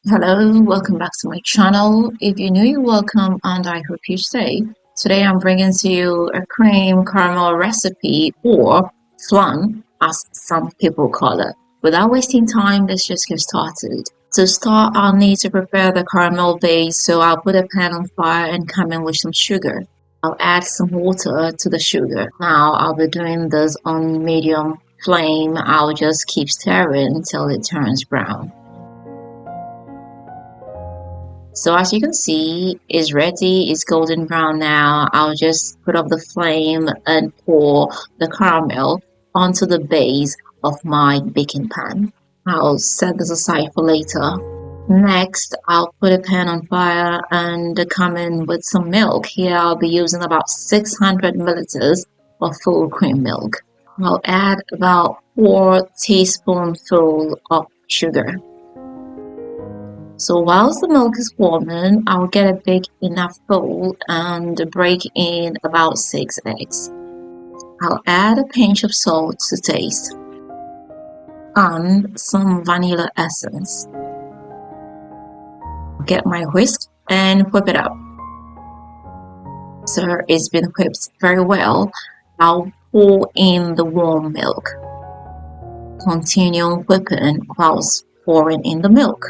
Hello, welcome back to my channel. If you're new, you're welcome and I hope you stay. Today I'm bringing to you a cream caramel recipe or flan as some people call it. Without wasting time, let's just get started. To start, I'll need to prepare the caramel base, so I'll put a pan on fire and come in with some sugar. I'll add some water to the sugar. Now I'll be doing this on medium flame. I'll just keep stirring until it turns brown. So as you can see, it's ready, it's golden brown now. I'll just put up the flame and pour the caramel onto the base of my baking pan. I'll set this aside for later. Next, I'll put a pan on fire and come in with some milk. Here I'll be using about 600 milliliters of full cream milk. I'll add about 4 teaspoonfuls of sugar. So whilst the milk is warming, I'll get a big enough bowl and break in about 6 eggs. I'll add a pinch of salt to taste and some vanilla essence. Get my whisk and whip it up. So it's been whipped very well. I'll pour in the warm milk. Continue whipping whilst pouring in the milk.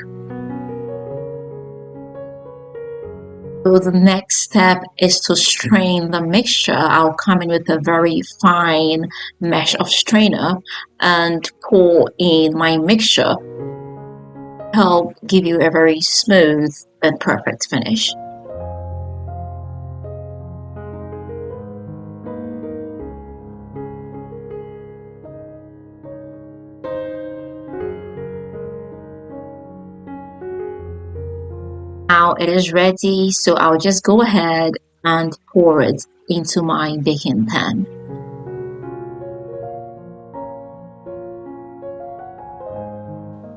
So the next step is to strain the mixture. I'll come in with a very fine mesh of strainer and pour in my mixture. Help give you a very smooth and perfect finish. Now it is ready, so I'll just go ahead and pour it into my baking pan.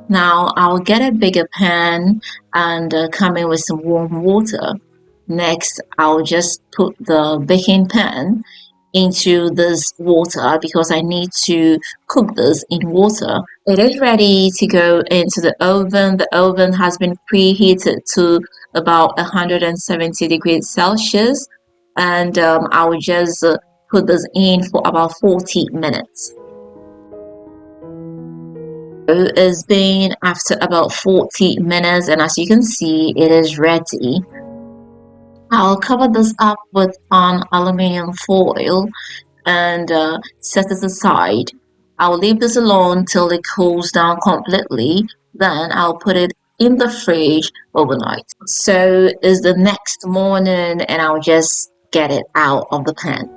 Now I'll get a bigger pan and come in with some warm water. Next, I'll just put the baking pan into this water because I need to cook this in water. It is ready to go into the oven. The oven has been preheated to about 170 degrees Celsius, and I will just put this in for about 40 minutes. It's been after about 40 minutes, and as you can see, it is ready. I'll cover this up with an aluminum foil and set it aside. I'll leave this alone till it cools down completely. Then I'll put it in the fridge overnight. So it's the next morning and I'll just get it out of the pan.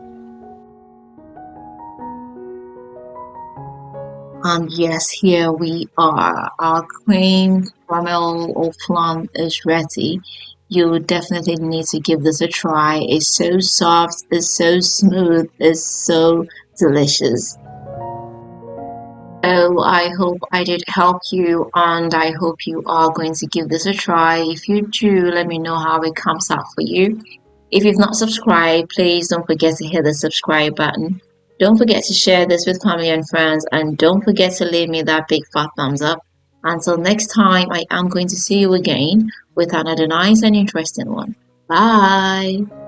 And yes, here we are. Our cream caramel or flan is ready. You definitely need to give this a try. It's so soft, it's so smooth, it's so delicious. So I hope I did help you and I hope you are going to give this a try. If you do, let me know how it comes out for you. If you've not subscribed, please don't forget to hit the subscribe button. Don't forget to share this with family and friends, and don't forget to leave me that big fat thumbs up. Until next time, I am going to see you again with another nice and interesting one. Bye!